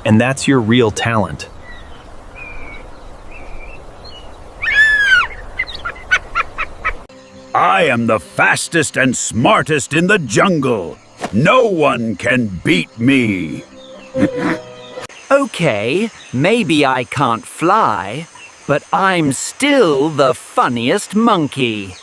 And that's your real talent. I am the fastest and smartest in the jungle. No one can beat me. Okay, maybe I can't fly, but I'm still the funniest monkey.